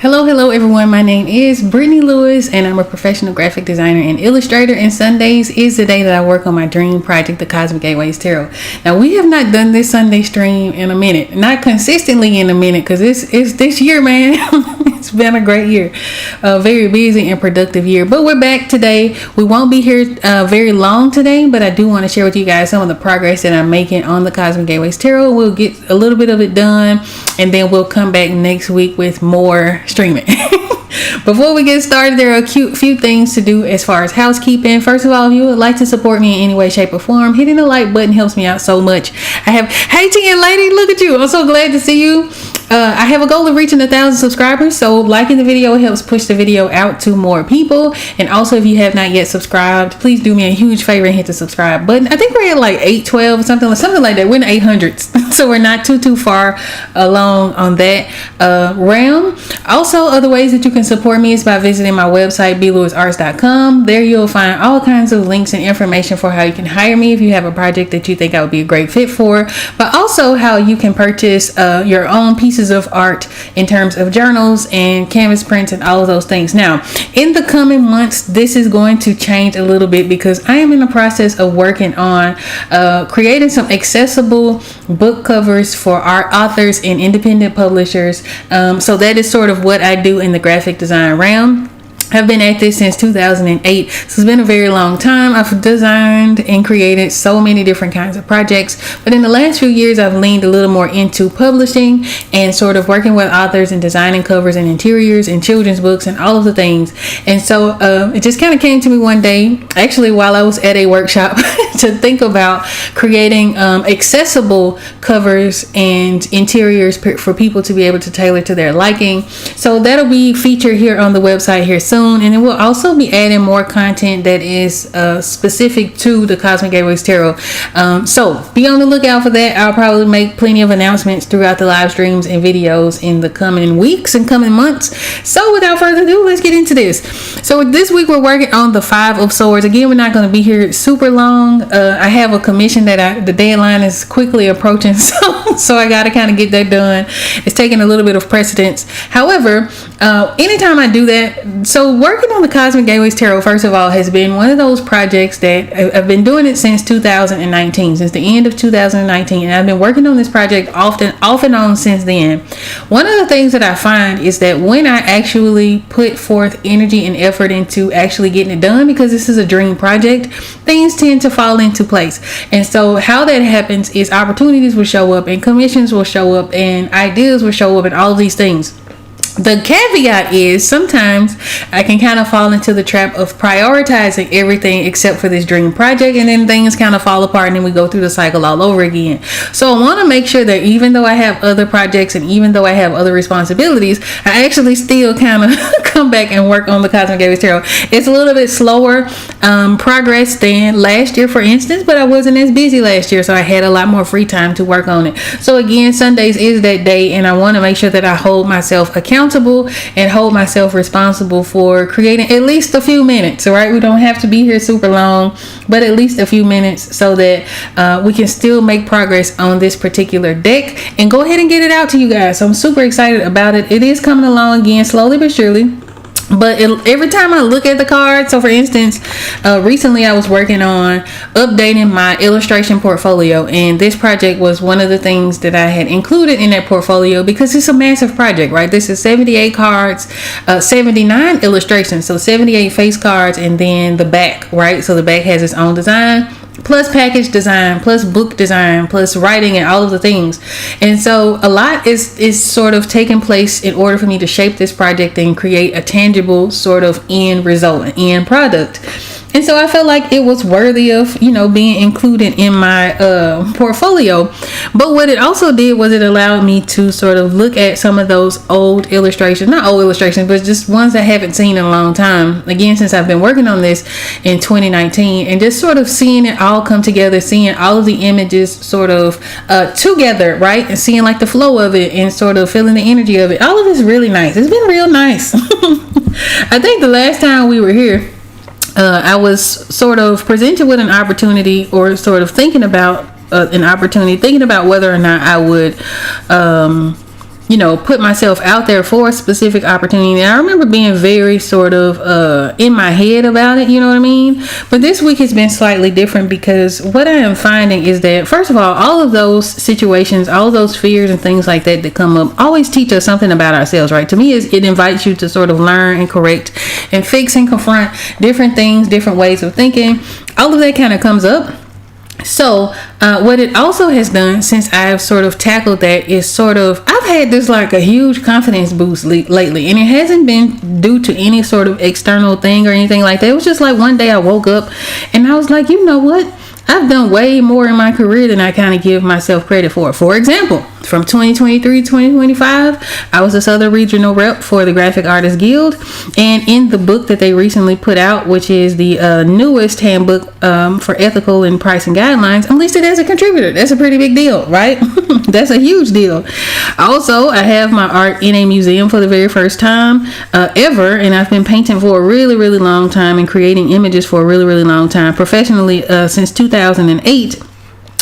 Hello everyone. My name is Brittany Lewis and I'm a professional graphic designer and illustrator, and Sundays is the day that I work on my dream project, the Cosmic Gateways Tarot. Now, we have not done this Sunday stream in a minute, not consistently in a minute, because it's this year, man. It's been a great year, a very busy and productive year, but we're back today. We won't be here very long today, but I do want to share with you guys some of the progress that I'm making on the Cosmic Gateways Tarot. We'll get a little bit of it done and then we'll come back next week with more streaming. Before we get started, there are a few things to do as far as housekeeping. First of all, if you would like to support me in any way, shape, or form, hitting the like button helps me out so much. Hey TN lady, look at you. I'm so glad to see you. I have a goal of reaching 1,000 subscribers, so liking the video helps push the video out to more people. And also, if you have not yet subscribed, please do me a huge favor and hit the subscribe button. I think we're at like 812 or something like that. We're in the 800s, so we're not too far along on that realm. Also, other ways that you can support me is by visiting my website, blewisarts.com. There you'll find all kinds of links and information for how you can hire me if you have a project that you think I would be a great fit for, but also how you can purchase your own pieces of art in terms of journals and canvas prints and all of those things. Now, in the coming months, this is going to change a little bit because I am in the process of working on creating some accessible book covers for our authors and independent publishers. So that is sort of what I do in the graphic design realm. I've been at this since 2008, so it's been a very long time. I've designed and created so many different kinds of projects, but in the last few years I've leaned a little more into publishing and sort of working with authors and designing covers and interiors and children's books and all of the things. And so it just kind of came to me one day, actually while I was at a workshop, to think about creating accessible covers and interiors for people to be able to tailor to their liking. So that'll be featured here on the website here soon. And then we'll also be adding more content that is specific to the Cosmic Gateways Tarot. So be on the lookout for that. I'll probably make plenty of announcements throughout the live streams and videos in the coming weeks and coming months. So without further ado, let's get into this. So this week we're working on the Five of Swords. Again, we're not going to be here super long. I have a commission that the deadline is quickly approaching. So I got to kind of get that done. It's taking a little bit of precedence. However, anytime I do that, so working on the Cosmic Gateways Tarot, first of all, has been one of those projects that I've been doing it since 2019, since the end of 2019, and I've been working on this project off and on since then. One of the things that I find is that when I actually put forth energy and effort into actually getting it done, because this is a dream project, things tend to fall into place. And so how that happens is opportunities will show up and commissions will show up and ideas will show up and all of these things. The caveat is sometimes I can kind of fall into the trap of prioritizing everything except for this dream project, and then things kind of fall apart and then we go through the cycle all over again. So I want to make sure that even though I have other projects and even though I have other responsibilities, I actually still kind of come back and work on the Cosmic Gateways Tarot. It's a little bit slower progress than last year, for instance, but I wasn't as busy last year, so I had a lot more free time to work on it. So again, Sundays is that day, and I want to make sure that I hold myself accountable and hold myself responsible for creating at least a few minutes. All right, we don't have to be here super long, but at least a few minutes so that we can still make progress on this particular deck and go ahead and get it out to you guys. So I'm super excited about it. It is coming along again, slowly but surely. But every time I look at the cards, so for instance, recently I was working on updating my illustration portfolio, and this project was one of the things that I had included in that portfolio because it's a massive project, right? This is 78 cards, 79 illustrations, so 78 face cards, and then the back, right? So the back has its own design, plus package design, plus book design, plus writing and all of the things. And so a lot is sort of taking place in order for me to shape this project and create a tangible sort of end result, an end product. And so I felt like it was worthy of, being included in my portfolio. But what it also did was it allowed me to sort of look at some of those old illustrations, not old illustrations, but just ones I haven't seen in a long time. Again, since I've been working on this in 2019, and just sort of seeing it all come together, seeing all of the images sort of together, right? And seeing like the flow of it and sort of feeling the energy of it. All of it's really nice. It's been real nice. I think the last time we were here, I was sort of presented with an opportunity, or sort of thinking about whether or not I would put myself out there for a specific opportunity. And I remember being very sort of in my head about it, you know what I mean? But this week has been slightly different, because what I am finding is that, first of all of those situations, all of those fears and things like that come up always teach us something about ourselves, right? To me, it invites you to sort of learn and correct and fix and confront different things, different ways of thinking. All of that kind of comes up. So what it also has done since I've sort of tackled that is I've had this like a huge confidence boost lately, and it hasn't been due to any sort of external thing or anything like that. It was just like one day I woke up and I was like, you know what? I've done way more in my career than I kind of give myself credit for. For example, from 2023 to 2025, I was a Southern Regional Rep for the Graphic Artists Guild. And in the book that they recently put out, which is the newest handbook for ethical and pricing guidelines, I'm listed as a contributor. That's a pretty big deal, right? That's a huge deal. Also, I have my art in a museum for the very first time ever. And I've been painting for a really, really long time and creating images for a really, really long time, professionally since 2008.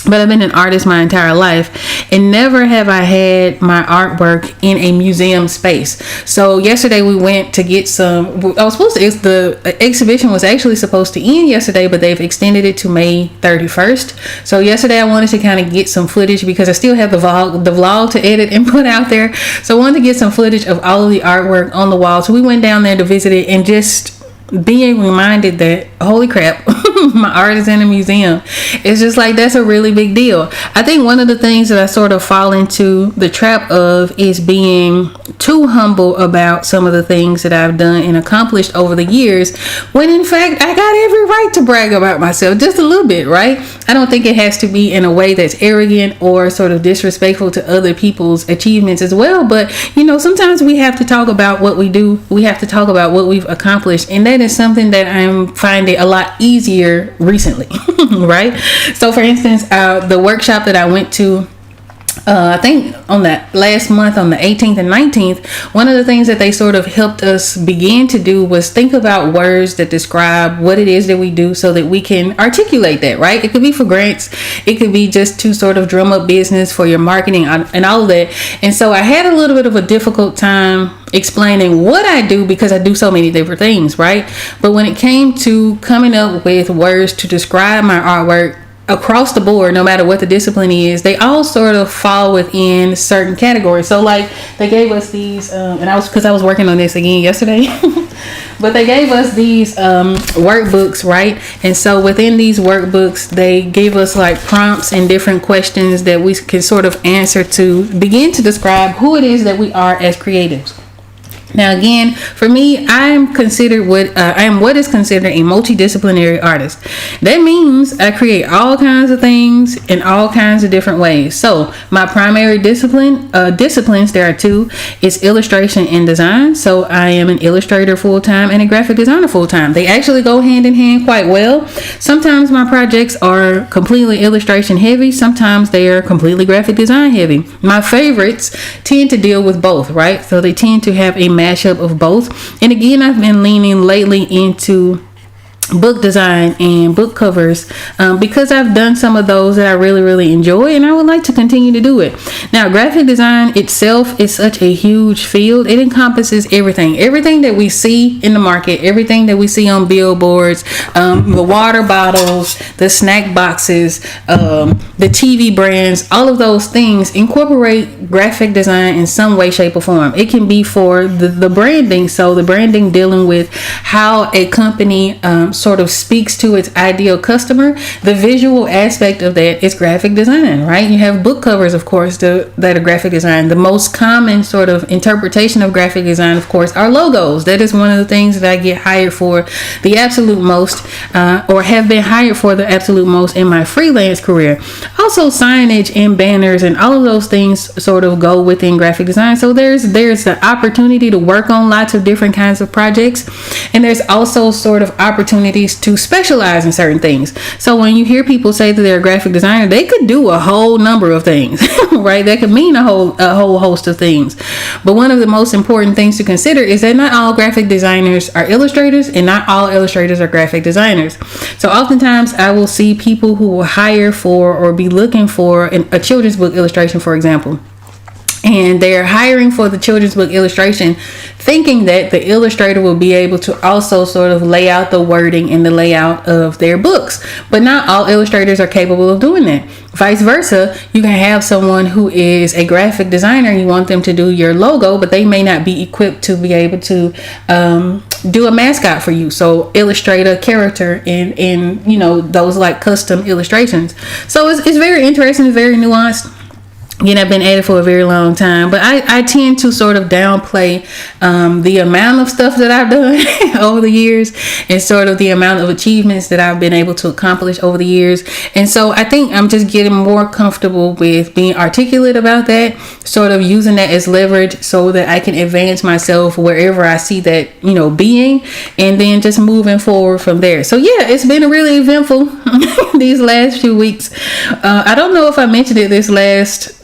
But I've been an artist my entire life, and never have I had my artwork in a museum space. So yesterday we went to get some. The exhibition was actually supposed to end yesterday, but they've extended it to May 31st. So yesterday I wanted to kind of get some footage, because I still have the vlog to edit and put out there. So I wanted to get some footage of all of the artwork on the wall. So we went down there to visit it, and just being reminded that, holy crap, my art is in a museum. It's just like, that's a really big deal. I think one of the things that I sort of fall into the trap of is being too humble about some of the things that I've done and accomplished over the years, when in fact I got every right to brag about myself just a little bit, right? I don't think it has to be in a way that's arrogant or sort of disrespectful to other people's achievements as well. But sometimes we have to talk about what we do. We have to talk about what we've accomplished, and that is something that I'm finding a lot easier recently. Right? So for instance, the workshop that I went to, I think on that last month, on the 18th and 19th, one of the things that they sort of helped us begin to do was think about words that describe what it is that we do, so that we can articulate that, right? It could be for grants, it could be just to sort of drum up business for your marketing and all of that. And so I had a little bit of a difficult time explaining what I do, because I do so many different things, right? But when it came to coming up with words to describe my artwork across the board, no matter what the discipline is, they all sort of fall within certain categories. So like they gave us these and I was working on this again yesterday but they gave us these workbooks, right? And so within these workbooks, they gave us like prompts and different questions that we can sort of answer to begin to describe who it is that we are as creatives. Now, again, for me, I am what is considered a multidisciplinary artist. That means I create all kinds of things in all kinds of different ways. So my primary disciplines, there are two, is illustration and design. So I am an illustrator full-time and a graphic designer full-time. They actually go hand in hand quite well. Sometimes my projects are completely illustration heavy. Sometimes they are completely graphic design heavy. My favorites tend to deal with both, right? So they tend to have a mashup of both. And again, I've been leaning lately into book design and book covers because I've done some of those that I really, really enjoy, and I would like to continue to do it. Now, graphic design itself is such a huge field. It encompasses everything that we see in the market, everything that we see on billboards, the water bottles, the snack boxes, the TV brands, all of those things incorporate graphic design in some way, shape, or form. It can be for the branding, so the branding dealing with how a company sort of speaks to its ideal customer. The visual aspect of that is graphic design, right? You have book covers, of course, that are graphic design. The most common sort of interpretation of graphic design, of course, are logos. That is one of the things that I get hired for the absolute most, or have been hired for the absolute most in my freelance career. Also, signage and banners and all of those things sort of go within graphic design. So there's the opportunity to work on lots of different kinds of projects, and there's also sort of opportunities to specialize in certain things. So when you hear people say that they're a graphic designer, they could do a whole number of things, right? That could mean a whole host of things. But one of the most important things to consider is that not all graphic designers are illustrators, and not all illustrators are graphic designers. So oftentimes I will see people who will hire for or be looking for a children's book illustration, for example. and they're hiring for the children's book illustration, thinking that the illustrator will be able to also sort of lay out the wording and the layout of their books. But not all illustrators are capable of doing that. Vice versa, you can have someone who is a graphic designer and you want them to do your logo, but they may not be equipped to be able to do a mascot for you. So illustrate a character in you know, those like custom illustrations. So it's very interesting, it's very nuanced. Again, I've been at it for a very long time, but I tend to sort of downplay the amount of stuff that I've done over the years, and sort of the amount of achievements that I've been able to accomplish over the years. And so I think I'm just getting more comfortable with being articulate about that, sort of using that as leverage so that I can advance myself wherever I see that, you know, being, and then just moving forward from there. So yeah, it's been really eventful these last few weeks. I don't know if I mentioned it this last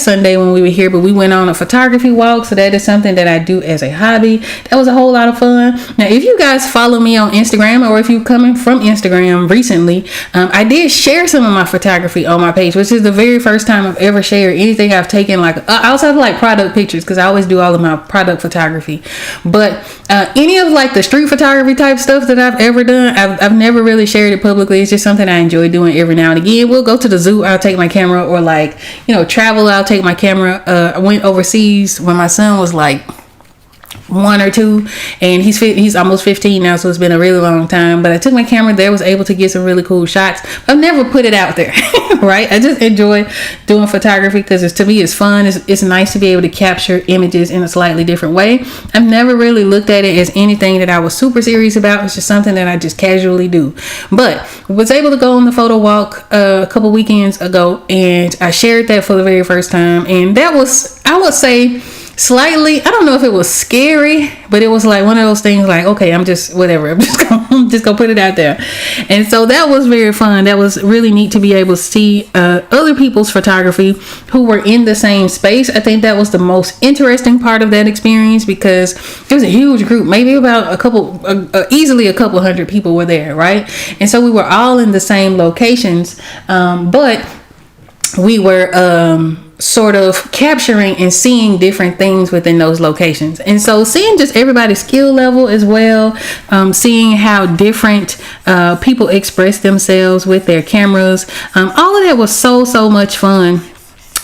Sunday when we were here, but we went on a photography walk. So that is something that I do as a hobby. That was a whole lot of fun. Now, if you guys follow me on Instagram, or if you're coming from Instagram recently, I did share some of my photography on my page, which is the very first time I've ever shared anything I've taken, like outside of like product pictures, because I always do all of my product photography. But any of like the street photography type stuff that I've ever done, I've never really shared it publicly. It's just something I enjoy doing every now and again. We'll go to the zoo, I'll take my camera, or like, you know, travel, I'll take my camera. I went overseas when my son was like 1 or 2, and he's almost 15 now, so it's been a really long time. But I took my camera there, was able to get some really cool shots. I've never put it out there. Right, I just enjoy doing photography because to me it's fun. It's nice to be able to capture images in a slightly different way. I've never really looked at it as anything that I was super serious about. It's just something that I just casually do. But was able to go on the photo walk a couple weekends ago, and I shared that for the very first time, and that was, I would say, slightly, I don't know if it was scary, but it was like one of those things like, okay, I'm just whatever, I'm just gonna put it out there. And so that was very fun. That was really neat to be able to see other people's photography who were in the same space. I think that was the most interesting part of that experience, because it was a huge group, maybe about easily a couple hundred people were there, right? And so we were all in the same locations, but we were sort of capturing and seeing different things within those locations. And so seeing just everybody's skill level as well, seeing how different people express themselves with their cameras, all of that was so much fun.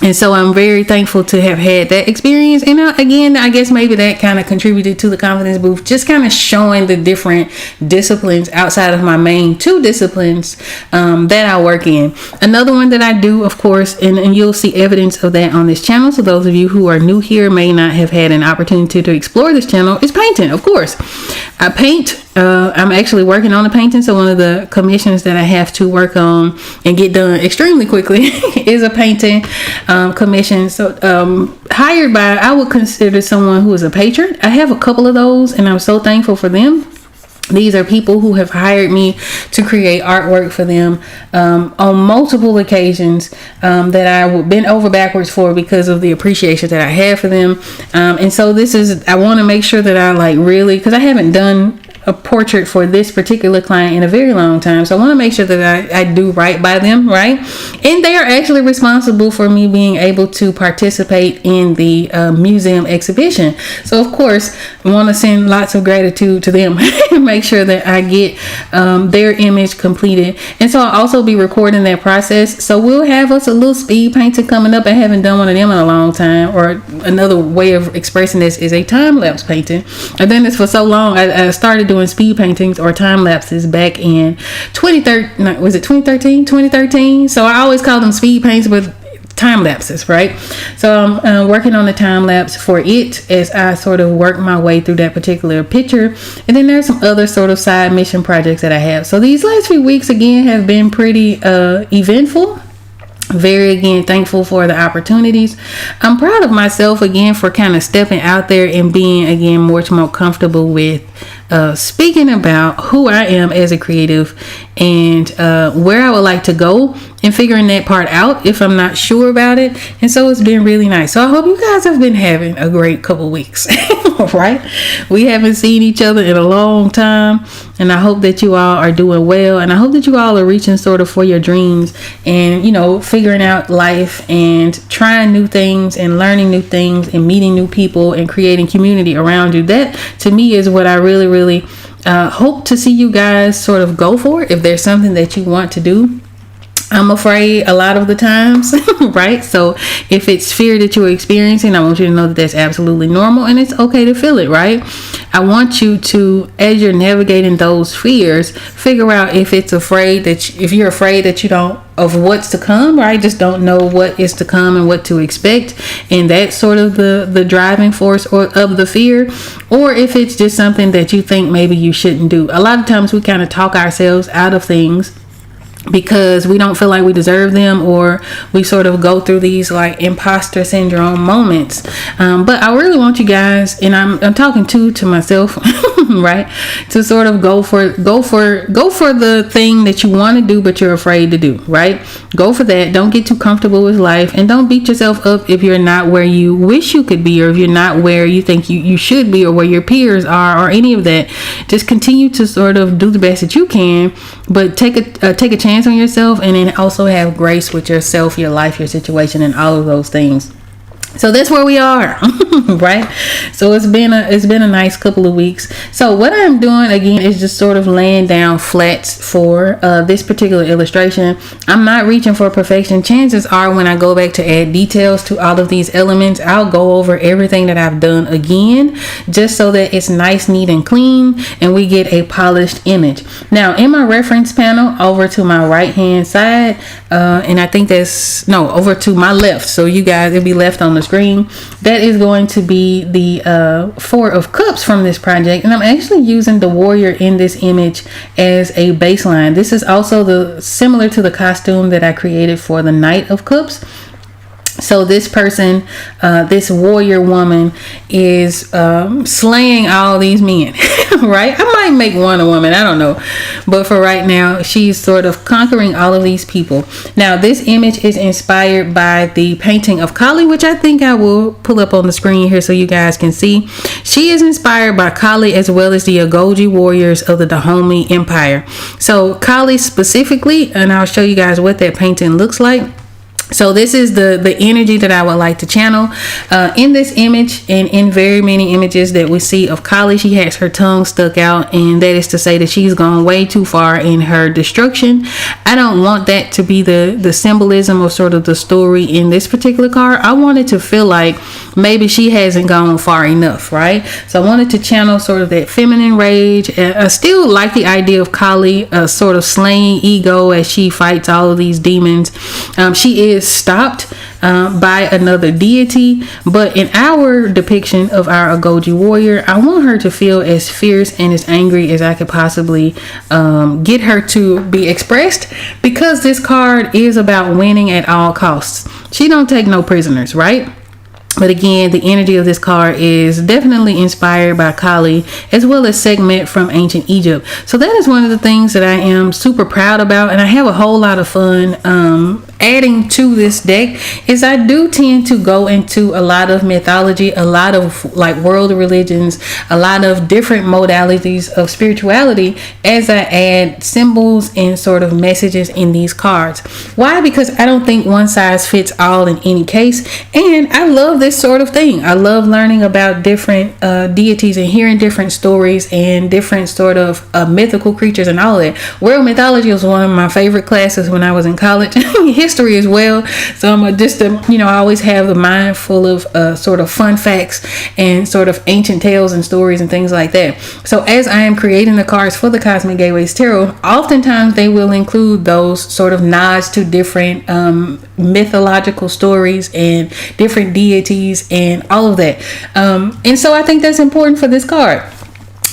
And so I'm very thankful to have had that experience. And again, I guess maybe that kind of contributed to the confidence booth, just kind of showing the different disciplines outside of my main 2 disciplines that I work in. Another one that I do, of course, and you'll see evidence of that on this channel. So those of you who are new here may not have had an opportunity to explore this channel, is painting, of course. I paint. I'm actually working on a painting. So one of the commissions that I have to work on and get done extremely quickly is a painting commission. So hired by, I would consider someone who is a patron. I have a couple of those, and I'm so thankful for them. These are people who have hired me to create artwork for them on multiple occasions that I would bend over backwards for, because of the appreciation that I have for them. And so this is, I want to make sure that I like really, because I haven't done a portrait for this particular client in a very long time, so I want to make sure that I do right by them, right? And they are actually responsible for me being able to participate in the museum exhibition. So of course I want to send lots of gratitude to them and make sure that I get their image completed. And so I'll also be recording that process. So we'll have us a little speed painting coming up. I haven't done one of them in a long time. Or another way of expressing this is a time-lapse painting. I've done this for so long. I started doing speed paintings or time lapses back in 2013. So I always call them speed paints, but time lapses, right? So I'm working on the time lapse for it as I sort of work my way through that particular picture. And then there's some other sort of side mission projects that I have. So these last few weeks again have been pretty eventful. Very, again, thankful for the opportunities. I'm proud of myself again for kind of stepping out there and being again much more comfortable with speaking about who I am as a creative and where I would like to go and figuring that part out if I'm not sure about it. And so it's been really nice. So I hope you guys have been having a great couple weeks. Right? We haven't seen each other in a long time, and I hope that you all are doing well, and I hope that you all are reaching sort of for your dreams and, you know, figuring out life and trying new things and learning new things and meeting new people and creating community around you. That to me is what I really hope to see you guys sort of go for. If there's something that you want to do, I'm afraid a lot of the times, right? So if it's fear that you're experiencing, I want you to know that that's absolutely normal and it's okay to feel it, right? I want you to, as you're navigating those fears, figure out if it's afraid that if you're afraid that you don't of what's to come, right? Just don't know what is to come and what to expect, and that's sort of the driving force or of the fear, or if it's just something that you think maybe you shouldn't do. A lot of times we kind of talk ourselves out of things because we don't feel like we deserve them, or we sort of go through these like imposter syndrome moments. But I really want you guys, and I'm talking to myself, right, to sort of go for the thing that you want to do but you're afraid to do, right? Go for that. Don't get too comfortable with life, and don't beat yourself up if you're not where you wish you could be, or if you're not where you think you should be, or where your peers are, or any of that. Just continue to sort of do the best that you can, but take a chance on yourself, and then also have grace with yourself, your life, your situation, and all of those things. So that's where we are, right? So it's been a nice couple of weeks. So what I'm doing again is just sort of laying down flats for this particular illustration. I'm not reaching for perfection. Chances are when I go back to add details to all of these elements, I'll go over everything that I've done again, just so that it's nice, neat, and clean, and we get a polished image. Now in my reference panel over to my right hand side, and I think over to my left, so you guys, it'll be left on the screen, that is going to be the Four of Cups from this project, and I'm actually using the warrior in this image as a baseline. This is also similar to the costume that I created for the Knight of Cups. So this person, this warrior woman, is slaying all these men, right? I might make one a woman, I don't know. But for right now, she's sort of conquering all of these people. Now, this image is inspired by the painting of Kali, which I think I will pull up on the screen here so you guys can see. She is inspired by Kali as well as the Agoji warriors of the Dahomey Empire. So Kali specifically, and I'll show you guys what that painting looks like. So this is the energy that I would like to channel in this image, and in very many images that we see of Kali. She has her tongue stuck out, and that is to say that she's gone way too far in her destruction. I don't want that to be the symbolism of sort of the story in this particular card. I wanted to feel like maybe she hasn't gone far enough, right? So I wanted to channel sort of that feminine rage. I still like the idea of Kali sort of slaying ego as she fights all of these demons. She is stopped by another deity, but in our depiction of our Agoji warrior, I want her to feel as fierce and as angry as I could possibly get her to be expressed, because this card is about winning at all costs. She don't take no prisoners, right? But again, the energy of this card is definitely inspired by Kali, as well as Sekhmet from ancient Egypt. So that is one of the things that I am super proud about, and I have a whole lot of fun adding to this deck. Is I do tend to go into a lot of mythology, a lot of like world religions, a lot of different modalities of spirituality as I add symbols and sort of messages in these cards. Why? Because I don't think one size fits all in any case, and I love this sort of thing. I love learning about different deities and hearing different stories and different sort of mythical creatures and all that. World mythology was one of my favorite classes when I was in college. History as well. So I'm I always have the mind full of sort of fun facts and sort of ancient tales and stories and things like that. So as I am creating the cards for the Cosmic Gateways Tarot, oftentimes they will include those sort of nods to different mythological stories and different deities and all of that. And so I think that's important for this card.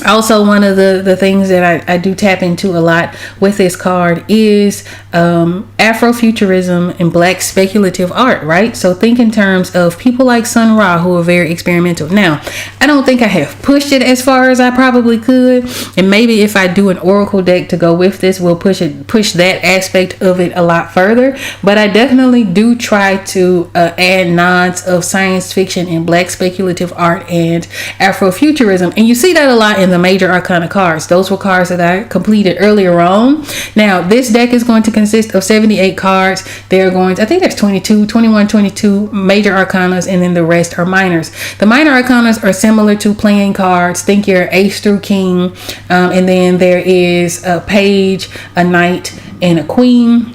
Also, one of the things that I do tap into a lot with this card is Afrofuturism and Black speculative art, right? So think in terms of people like Sun Ra, who are very experimental. Now, I don't think I have pushed it as far as I probably could, and maybe if I do an oracle deck to go with this, we'll push that aspect of it a lot further. But I definitely do try to add nods of science fiction and Black speculative art and Afrofuturism, and you see that a lot in the major arcana cards. Those were cards that I completed earlier on. Now this deck is going to consist of 78 cards. They're going to, I think there's 22 major arcanas, and then the rest are minors. The minor arcanas are similar to playing cards. Think your ace through king, and then there is a page, a knight, and a queen.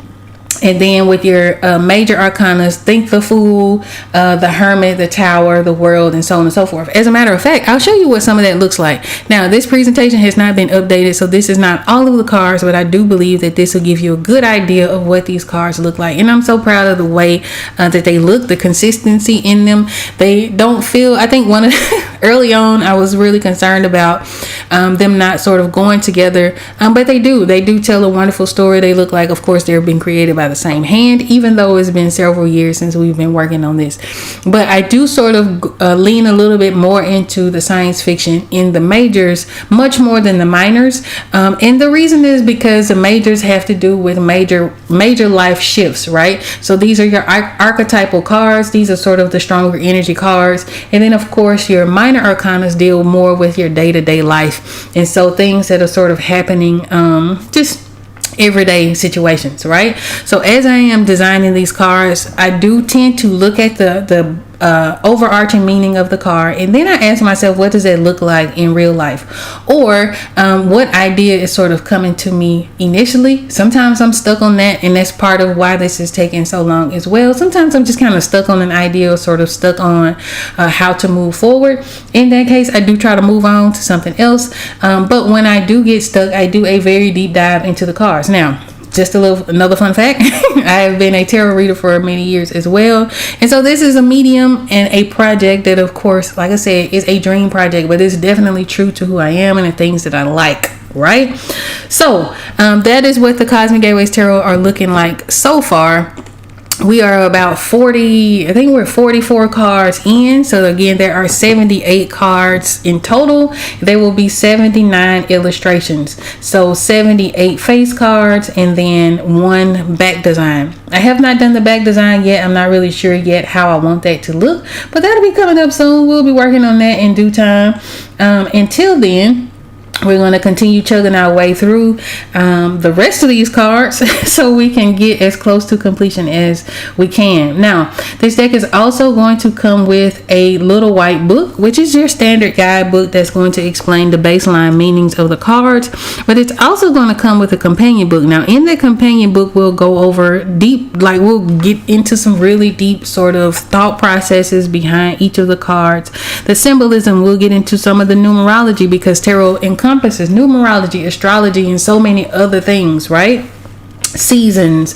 And then with your major arcanas, think the Fool, the Hermit, the Tower, the World, and so on and so forth. As a matter of fact, I'll show you what some of that looks like. Now, this presentation has not been updated, so this is not all of the cards, but I do believe that this will give you a good idea of what these cards look like. And I'm so proud of the way that they look, the consistency in them. They don't feel, I think one of early on, I was really concerned about them not sort of going together, but they do tell a wonderful story. They look like, of course, they've been created by the same hand, even though it's been several years since we've been working on this. But I do sort of lean a little bit more into the science fiction in the majors, much more than the minors, and the reason is because the majors have to do with major life shifts, right? So these are your archetypal cards. These are sort of the stronger energy cards, and then of course your minor arcanas deal more with your day-to-day life, and so things that are sort of happening just everyday situations, right? So as I am designing these cards, I do tend to look at the overarching meaning of the card, and then I ask myself, what does that look like in real life, or what idea is sort of coming to me initially. Sometimes I'm stuck on that, and that's part of why this is taking so long as well. Sometimes I'm just kind of stuck on an idea, or sort of stuck on how to move forward. In that case, I do try to move on to something else, but when I do get stuck, I do a very deep dive into the cards. Now, just another fun fact, I have been a tarot reader for many years as well, and so this is a medium and a project that, of course, like I said, is a dream project, but it's definitely true to who I am and the things that I like, right? So that is what the Cosmic Gateways Tarot are looking like so far. We are about 40, I think we're 44 cards in. So again, there are 78 cards in total. There will be 79 illustrations. So 78 face cards and then one back design. I have not done the back design yet. I'm not really sure yet how I want that to look, but that'll be coming up soon. We'll be working on that in due time. Until then, we're going to continue chugging our way through the rest of these cards so we can get as close to completion as we can. Now, this deck is also going to come with a little white book, which is your standard guidebook that's going to explain the baseline meanings of the cards, but it's also going to come with a companion book. Now, in the companion book, we'll go over deep, like we'll get into some really deep sort of thought processes behind each of the cards. The symbolism, we'll get into some of the numerology, because tarot encompasses numerology, astrology, and so many other things, right? Seasons,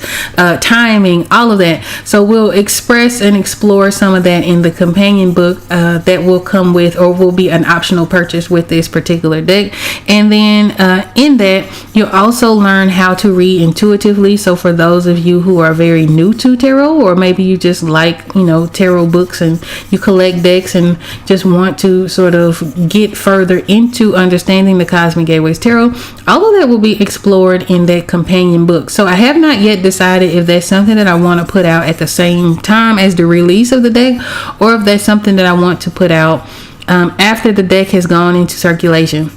timing, all of that. So we'll express and explore some of that in the companion book that will come with, or will be an optional purchase with this particular deck. And then in that, you'll also learn how to read intuitively. So for those of you who are very new to tarot, or maybe you just like, tarot books and you collect decks and just want to sort of get further into understanding the Cosmic Gateways Tarot, all of that will be explored in that companion book. So I have not yet decided if that's something that I want to put out at the same time as the release of the deck, or if that's something that I want to put out after the deck has gone into circulation.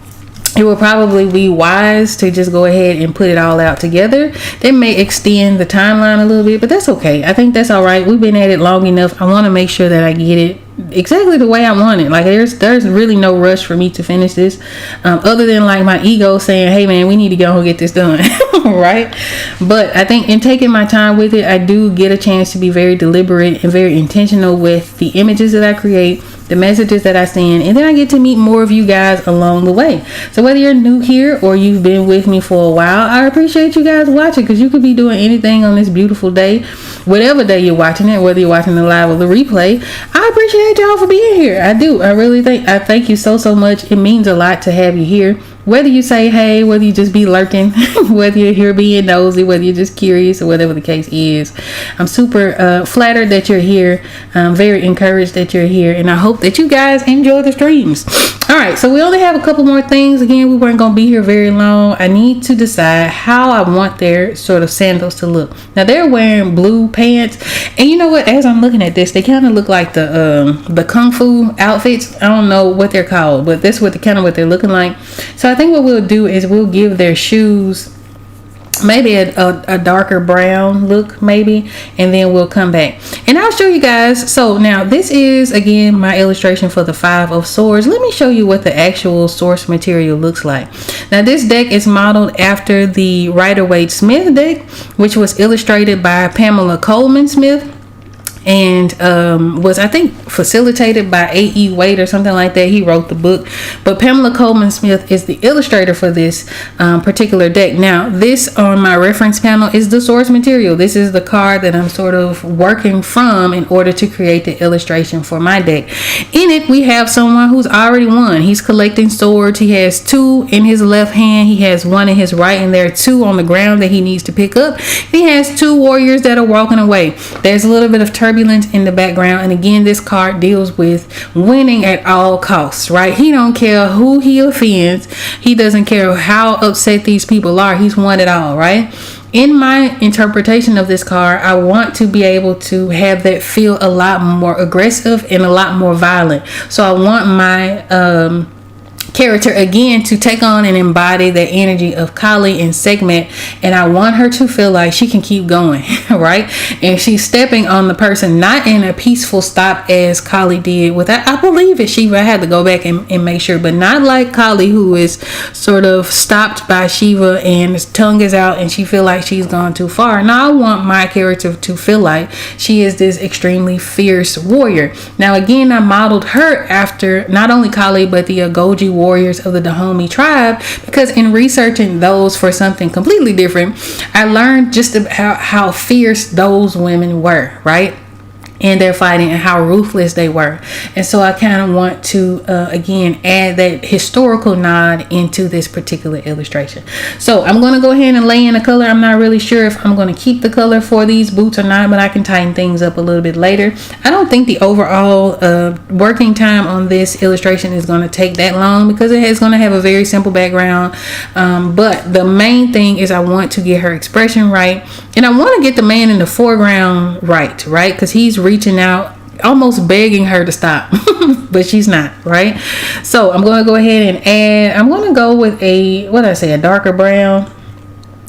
It will probably be wise to just go ahead and put it all out together. They may extend the timeline a little bit, but that's okay. I think that's all right. We've been at it long enough. I want to make sure that I get it exactly the way I want it. Like there's really no rush for me to finish this, other than like my ego saying, hey man, we need to go and get this done. Right? But I think in taking my time with it, I do get a chance to be very deliberate and very intentional with the images that I create, the messages that I send, and then I get to meet more of you guys along the way. So whether you're new here or you've been with me for a while, I appreciate you guys watching, because you could be doing anything on this beautiful day, whatever day you're watching it, whether you're watching the live or the replay. I appreciate y'all for being here. I do. I really thank you so much. It means a lot to have you here. Whether you say hey, whether you just be lurking, whether you're here being nosy, whether you're just curious, or whatever the case is, I'm super flattered that you're here. I'm very encouraged that you're here, and I hope that you guys enjoy the streams. All right, so we only have a couple more things. Again, we weren't going to be here very long. I need to decide how I want their sort of sandals to look. Now, they're wearing blue pants, and you know what? As I'm looking at this, they kind of look like the kung fu outfits. I don't know what they're called, but that's what what they're looking like. So I think what we'll do is we'll give their shoes maybe a darker brown look, maybe, and then we'll come back and I'll show you guys. So now this is again my illustration for the 5 of Swords. Let me show you what the actual source material looks like. Now this deck is modeled after the Rider-Waite-Smith deck, which was illustrated by Pamela Coleman Smith, and was I think facilitated by A.E. Waite or something like that. He wrote the book, but Pamela Coleman Smith is the illustrator for this particular deck. Now this on my reference panel is the source material. This is the card that I'm sort of working from in order to create the illustration for my deck. In it we have someone who's already won. He's collecting swords. He has 2 in his left hand, he has 1 in his right, and there are 2 on the ground that he needs to pick up. He has 2 warriors that are walking away. There's a little bit of turbulence in the background, and again this card deals with winning at all costs, right? He don't care who he offends. He doesn't care how upset these people are. He's won it all, right? In my interpretation of this card, I want to be able to have that feel a lot more aggressive and a lot more violent. So I want my character again to take on and embody the energy of Kali and Segment, and I want her to feel like she can keep going, right? And she's stepping on the person, not in a peaceful stop as Kali did with, I believe it's Shiva. I had to go back and make sure, but not like Kali, who is sort of stopped by Shiva and his tongue is out and she feel like she's gone too far. Now I want my character to feel like she is this extremely fierce warrior. Now again, I modeled her after not only Kali but the Agoji warriors of the Dahomey tribe, because in researching those for something completely different, I learned just about how fierce those women were, right? And their fighting and how ruthless they were. And so I kind of want to again add that historical nod into this particular illustration. So I'm going to go ahead and lay in a color. I'm not really sure if I'm going to keep the color for these boots or not, but I can tighten things up a little bit later. I don't think the overall working time on this illustration is going to take that long, because it is going to have a very simple background, but the main thing is I want to get her expression right, and I want to get the man in the foreground right, because he's reaching out, almost begging her to stop, but she's not, right? So I'm going to go ahead and add, I'm going to go with a darker brown.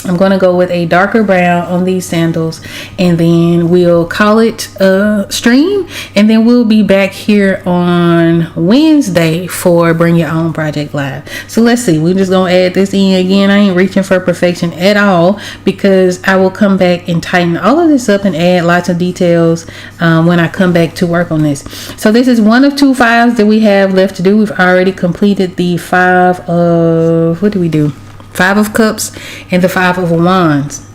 I'm going to go with a darker brown on these sandals, and then we'll call it a stream, and then we'll be back here on Wednesday for Bring Your Own Project Live. So let's see, we're just going to add this in. Again, I ain't reaching for perfection at all, because I will come back and tighten all of this up and add lots of details when I come back to work on this. So this is one of 2 files that we have left to do. We've already completed the 5 of, what do we do? 5 of Cups and the 5 of Wands.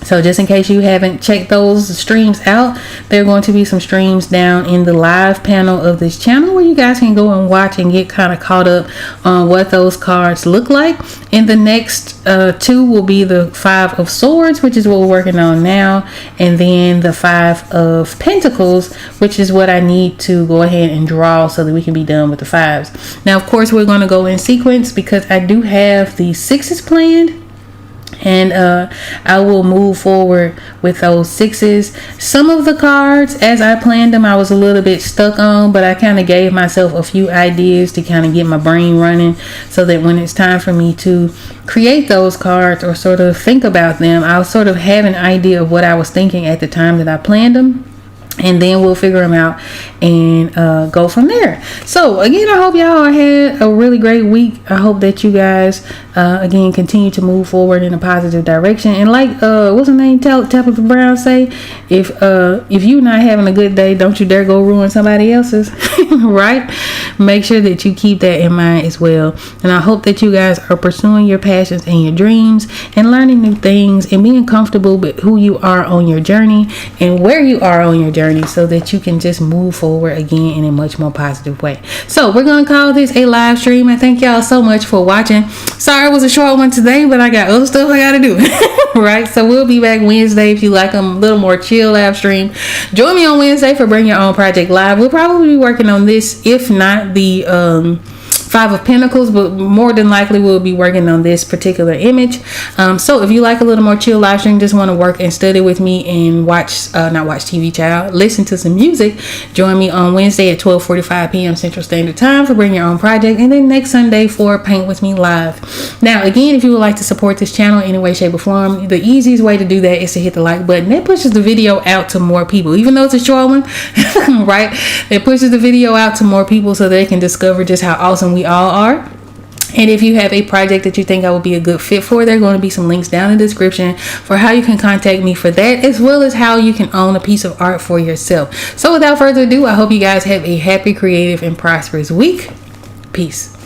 So just in case you haven't checked those streams out, there are going to be some streams down in the live panel of this channel where you guys can go and watch and get kind of caught up on what those cards look like. And the next 2 will be the 5 of Swords, which is what we're working on now, and then the 5 of Pentacles, which is what I need to go ahead and draw so that we can be done with the 5s. Now, of course, we're going to go in sequence because I do have the 6s planned, and I will move forward with those 6s. Some of the cards, as I planned them, I was a little bit stuck on, but I kind of gave myself a few ideas to kind of get my brain running, so that when it's time for me to create those cards or sort of think about them, I'll sort of have an idea of what I was thinking at the time that I planned them. And then we'll figure them out and go from there. So again, I hope y'all had a really great week. I hope that you guys again continue to move forward in a positive direction. And like what's her name, Tabitha Brown say, if you're not having a good day, don't you dare go ruin somebody else's. right? Make sure that you keep that in mind as well. And I hope that you guys are pursuing your passions and your dreams and learning new things and being comfortable with who you are on your journey and where you are on your journey, so that you can just move forward again in a much more positive way. So we're gonna call this a live stream, and thank y'all so much for watching. Sorry it was a short one today, but I got other stuff I gotta do. Right, so we'll be back Wednesday. If you like a little more chill live stream, join me on Wednesday for Bring Your Own Project Live. We'll probably be working on this, if not the Five of Pentacles, but more than likely we'll be working on this particular image. So if you like a little more chill live stream, just want to work and study with me and not watch TV, child, listen to some music, join me on Wednesday at 12:45 p.m. Central Standard Time for Bring Your Own Project, and then next Sunday for Paint With Me Live. Now again, if you would like to support this channel in any way, shape, or form, the easiest way to do that is to hit the like button. That pushes the video out to more people, even though it's a short one. Right, it pushes the video out to more people so they can discover just how awesome we all are. And if you have a project that you think I would be a good fit for, there are going to be some links down in the description for how you can contact me for that, as well as how you can own a piece of art for yourself. So without further ado, I hope you guys have a happy, creative, and prosperous week. Peace.